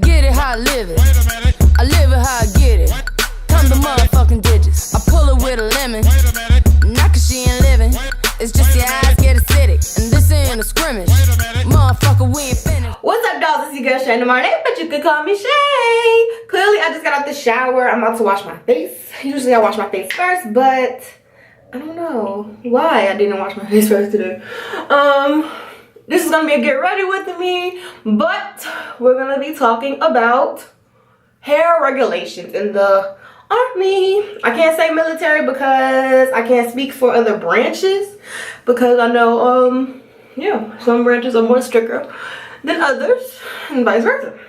Get it how I live it. I live it how I get it. Come the motherfucking digits. I pull it with a lemon. Not cause she ain't living. It's just your eyes get acidic. And this ain't a scrimmage. Motherfucker, we ain't finished. What's up, dolls? It's your girl Shay in the morning, but you can call me Shay. Clearly, I just got out the shower. I'm about to wash my face. Usually I wash my face first, but I don't know why I didn't wash my face first today. This is gonna be a get ready with me, but we're gonna be talking about hair regulations in the army. I can't say military because I can't speak for other branches, because I know yeah, some branches are more stricter than others and vice versa.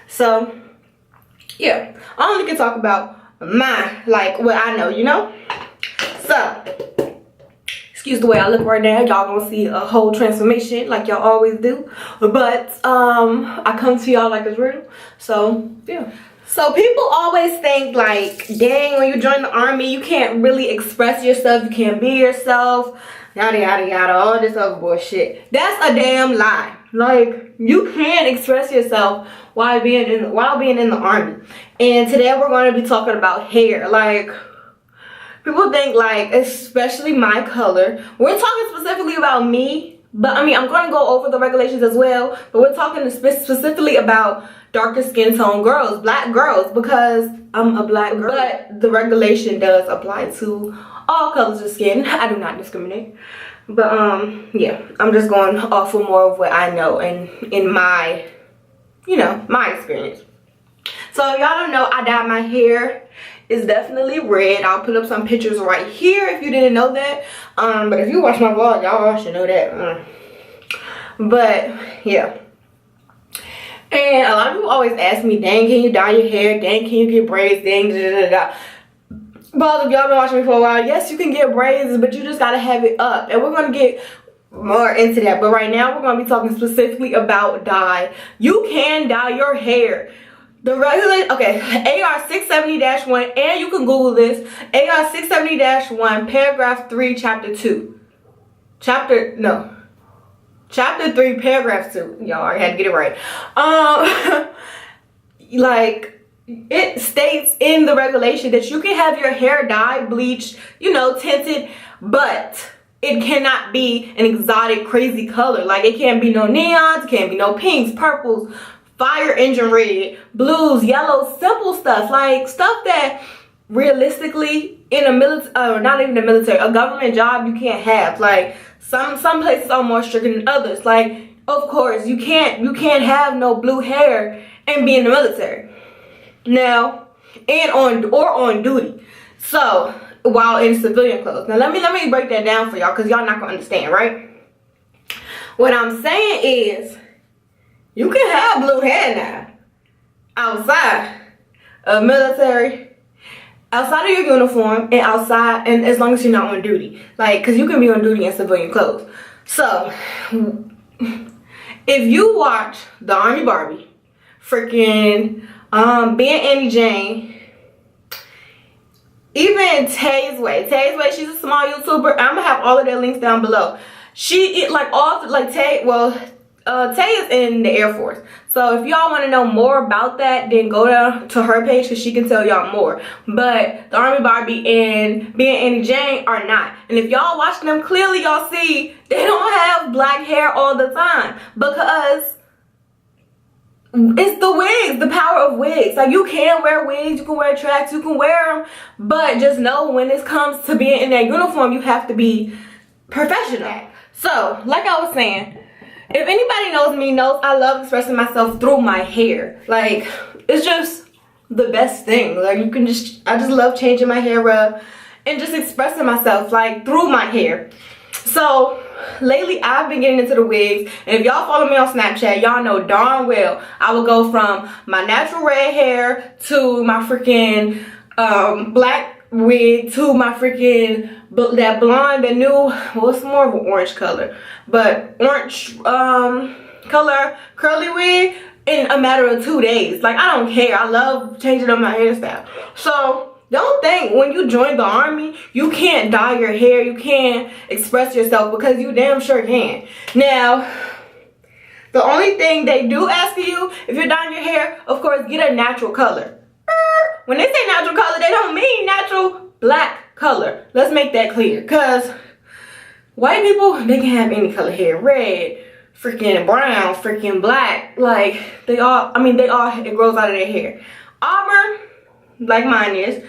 So yeah, I only can talk about what I know, you know. So excuse the way I look right now. Y'all gonna see a whole transformation like y'all always do, but I come to y'all like it's real. So yeah. So people always think like, dang, when you join the army you can't really express yourself, you can't be yourself, yada yada yada, all this other bullshit. That's a damn lie. Like, you can express yourself while being in the army. And today we're going to be talking about hair. Like, people think, like, especially my color. We're talking specifically about me, but I mean, I'm going to go over the regulations as well, but we're talking specifically about darker skin tone girls, black girls, because I'm a black girl. But the regulation does apply to all colors of skin. I do not discriminate. But yeah, I'm just going off of more of what I know and in my, you know, my experience. So if y'all don't know, I dyed my hair. It's definitely red. I'll put up some pictures right here if you didn't know that. But if you watch my vlog, y'all should know that. But yeah. And a lot of people always ask me, dang, can you dye your hair? Dang, can you get braids? Dang, da da da da. But if y'all been watching me for a while, yes, you can get braids, but you just gotta have it up. And we're gonna get more into that. But right now, we're gonna be talking specifically about dye. You can dye your hair. The regular, okay, AR 670-1, and you can Google this, AR 670-1, paragraph 3, chapter 2. Chapter 3, paragraph 2. Y'all already had to get it right. Like, it states in the regulation that you can have your hair dyed, bleached, you know, tinted, but it cannot be an exotic, crazy color. Like, it can't be no neons, it can't be no pinks, purples, fire engine red, blues, yellows, simple stuff. Like, stuff that realistically in a military, not even a military, a government job you can't have. Like, some places are more strict than others. Like, of course, you can't have no blue hair and be in the military. Now, and on duty. So, while in civilian clothes. Now, let me break that down for y'all, because y'all not gonna understand, right? What I'm saying is, you can have blue hair now outside of military, outside of your uniform, and outside, and as long as you're not on duty. Like, because you can be on duty in civilian clothes. So, if you watch the Army Barbie, freaking being Annie Jane, even Tay's Way, she's a small YouTuber. I'm gonna have all of their links down below. Tay is in the Air Force. So if y'all want to know more about that, then go down to her page because she can tell y'all more. But the Army Barbie and being Annie Jane are not. And if y'all watch them, clearly y'all see they don't have black hair all the time, because it's the wigs, the power of wigs. Like, you can wear wigs, you can wear tracks, you can wear them, but just know when it comes to being in that uniform, you have to be professional. So, like I was saying, if anybody knows me, knows I love expressing myself through my hair. Like, it's just the best thing. Like, I just love changing my hair up and just expressing myself, like, through my hair. So, lately I've been getting into the wigs, and if y'all follow me on Snapchat, y'all know darn well I will go from my natural red hair to my freaking black wig to my freaking that blonde, the new, well, it's more of an orange color, but orange color curly wig in a matter of 2 days. Like, I don't care. I love changing up my hairstyle. So don't think when you join the army you can't dye your hair, you can't express yourself, because you damn sure can. Now, The only thing they do ask of you, if you're dyeing your hair, of course, get a natural color. When they say natural color, they don't mean natural black color. Let's make that clear. Because white people, they can have any color hair. Red, freaking brown, freaking black. Like, they all, it grows out of their hair. Auburn, like mine is,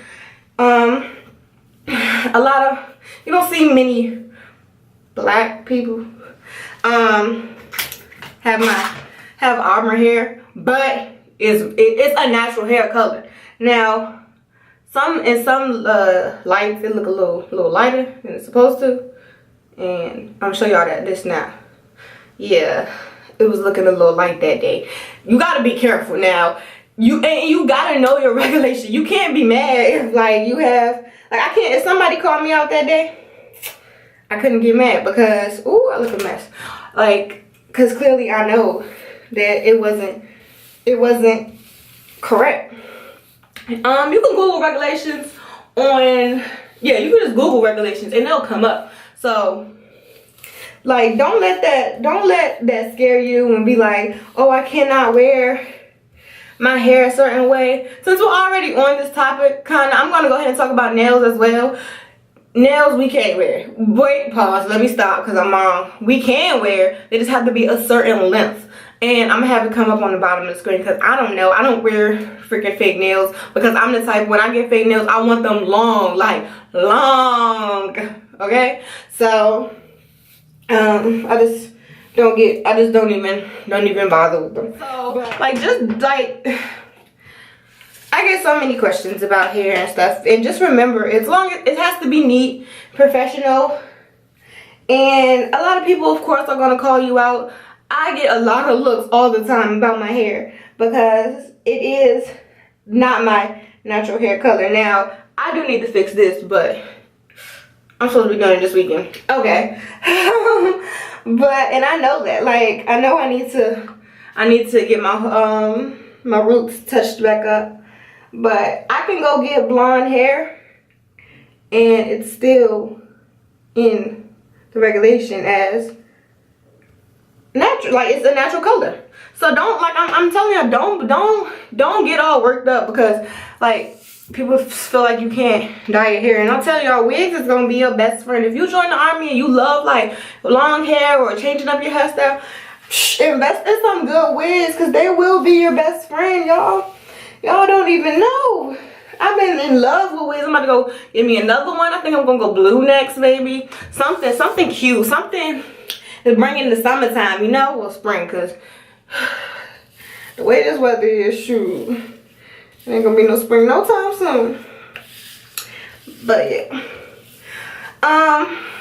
a lot of, you don't see many black people have auburn hair, but it's a natural hair color. Now, in some lights it look a little lighter than it's supposed to, and I'm gonna show y'all this now. Yeah, it was looking a little light that day. You gotta be careful now. You gotta know your regulation. You can't be mad if like you have I can't, if somebody called me out that day, I couldn't get mad because ooh, I look a mess. Like, cause clearly I know that it wasn't correct. You can Google regulations on, yeah, you can just Google regulations and they'll come up. So like, don't let that scare you and be like, oh, I cannot wear my hair a certain way. Since we're already on this topic, I'm gonna go ahead and talk about nails as well. Nails we can't wear. Wait, pause, let me stop because I'm wrong. We can wear, they just have to be a certain length. And I'm gonna have it come up on the bottom of the screen because I don't know. I don't wear freaking fake nails because I'm the type, when I get fake nails, I want them long, like long, okay? So, I just don't even bother with them. So, like, I get so many questions about hair and stuff, and just remember, as long as it has to be neat, professional, and a lot of people, of course, are gonna call you out. I get a lot of looks all the time about my hair because it is not my natural hair color. Now, I do need to fix this, but I'm supposed to be doing it this weekend. Okay. And I know that. Like, I know I need to get my my roots touched back up. But I can go get blonde hair and it's still in the regulation as natural, like it's a natural color. So don't, like, I'm telling you, don't get all worked up because like people feel like you can't dye your hair. And I'm telling y'all, wigs is gonna be your best friend. If you join the army and you love like long hair or changing up your hairstyle, invest in some good wigs because they will be your best friend, y'all. Y'all don't even know. I've been in love with wigs. I'm about to go get me another one. I think I'm gonna go blue next, maybe. Something cute, something to bring in the summertime, you know, well, spring, because the way this weather is, shoot, ain't gonna be no spring no time soon. But yeah,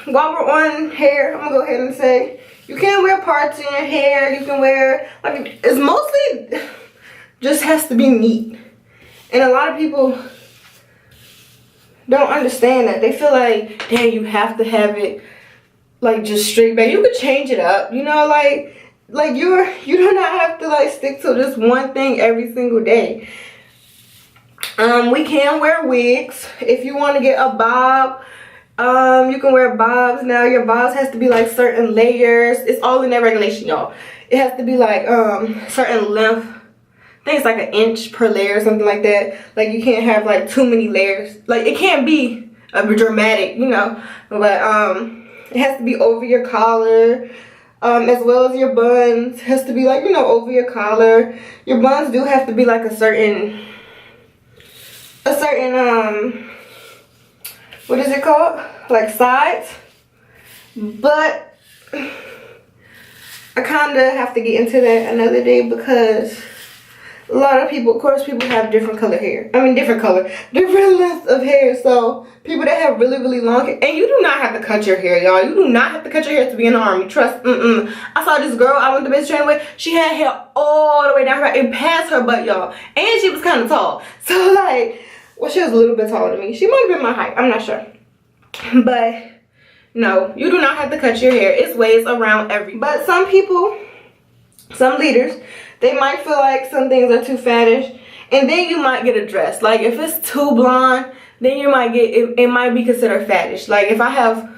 while we're on hair, I'm gonna go ahead and say you can't wear parts in your hair. You can wear, like, it's mostly just has to be neat. And a lot of people don't understand that. They feel like, damn, you have to have it like just straight back. You could change it up, you know, like you do not have to like stick to just one thing every single day. We can wear wigs. If you want to get a bob, you can wear bobs. Now your bobs has to be like certain layers. It's all in that regulation, y'all. It has to be like certain length. I think it's like 1 inch per layer or something like that. Like, you can't have like too many layers. Like, it can't be a dramatic, you know, but it has to be over your collar, as well as your buns. It has to be like, you know, over your collar. Your buns do have to be like a certain what is it called, like sides. But I kind of have to get into that another day because a lot of people, of course, people have different color hair. I mean, different lengths of hair. So people that have really, really long hair, and you do not have to cut your hair, y'all. You do not have to cut your hair to be in the army. Trust. I saw this girl I went to basic training with. She had hair all the way down her, and past her butt, y'all. And she was kind of tall. So like, well, she was a little bit taller than me. She might have been my height. I'm not sure. But no, you do not have to cut your hair. It's ways around everything. But some people, some leaders, they might feel like some things are too faddish, and then you might get a dress. Like, if it's too blonde, then you might get, it might be considered faddish. Like, if I have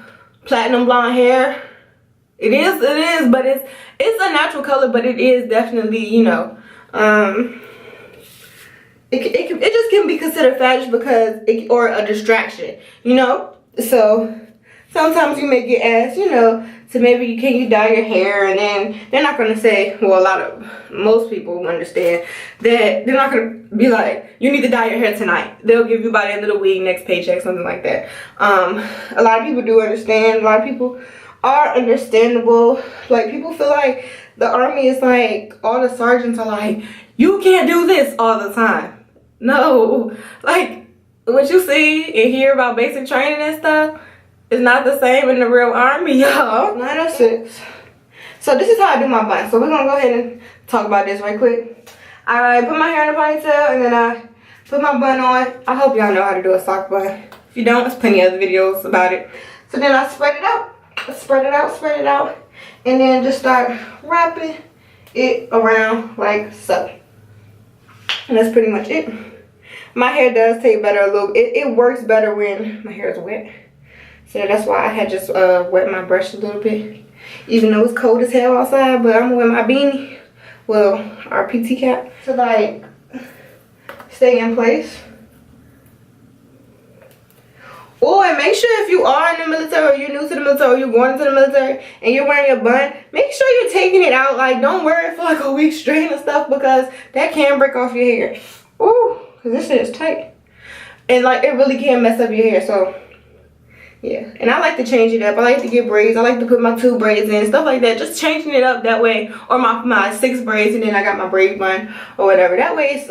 platinum blonde hair, It is, but it's a natural color, but it is definitely, you know, it just can be considered fashion because or a distraction, you know. So sometimes you may get asked, you know, so maybe can you dye your hair, and then they're not gonna say, well, most people understand that they're not gonna be like, you need to dye your hair tonight. They'll give you by the end of the week, next paycheck, something like that. A lot of people do understand. A lot of people are understandable. Like, people feel like the army is like, all the sergeants are like, you can't do this all the time. No, like what you see and hear about basic training and stuff is not the same in the real army, y'all. 906. So this is how I do my bun. So we're gonna go ahead and talk about this right quick. I put my hair in a ponytail and then I put my bun on. I hope y'all know how to do a sock bun. If you don't, there's plenty of other videos about it. So then I spread it out. Spread it out, and then just start wrapping it around like so. And that's pretty much it. My hair does take better a little. It works better when my hair is wet. So that's why I had just wet my brush a little bit, even though it's cold as hell outside. But I'm gonna wear my beanie, well, our PT cap, to like stay in place. Oh, and make sure if you are in the military or you're new to the military or you're going into the military and you're wearing your bun, make sure you're taking it out. Like, don't wear it for like a week straight and stuff, because that can break off your hair. Ooh, because this shit is tight. And like, it really can mess up your hair. So yeah, and I like to change it up. I like to get braids. I like to put my 2 braids in, stuff like that. Just changing it up that way, or my 6 braids, and then I got my braid bun or whatever. That way it's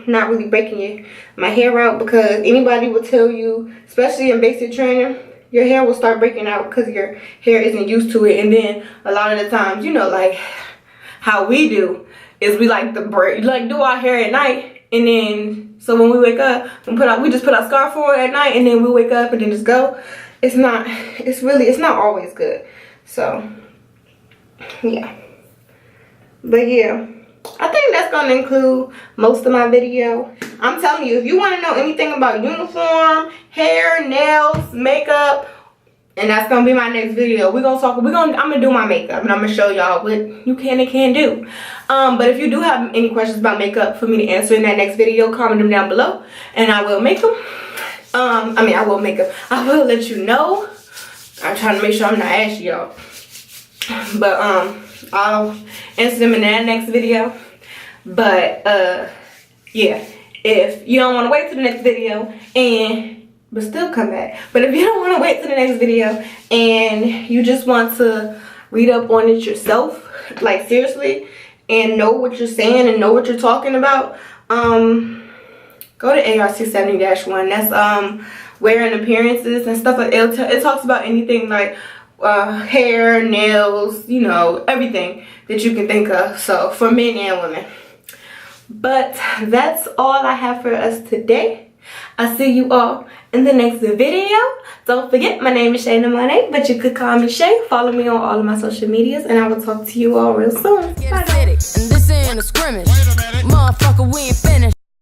not really breaking my hair out, because anybody will tell you, especially in basic training, your hair will start breaking out because your hair isn't used to it. And then a lot of the times, you know, like how we do is we like do our hair at night, and then so when we wake up and we just put our scarf on at night, and then we wake up and then just go. It's not always good. So yeah, but yeah, I think that's gonna include most of my video. I'm telling you, if you want to know anything about uniform, hair, nails, makeup, and that's gonna be my next video. I'm gonna do my makeup, and I'm gonna show y'all what you can and can't do. But if you do have any questions about makeup for me to answer in that next video, comment them down below, and I will make them. I will make them. I will let you know. I'm trying to make sure I'm not ashy, y'all. But I'll answer them in that next video. But yeah, if you don't want to wait till the next video but still come back. But if you don't want to wait till the next video and you just want to read up on it yourself, like seriously, and know what you're saying and know what you're talking about, go to AR670-1. That's wearing appearances and stuff like that. It talks about anything like hair, nails, you know, everything that you can think of. So for men and women. But that's all I have for us today. I'll see you all in the next video. Don't forget, my name is Shayna Monet, but you could call me Shay. Follow me on all of my social medias, and I will talk to you all real soon. Bye. And this ain't a scrimmage. Motherfucker, we ain't finished.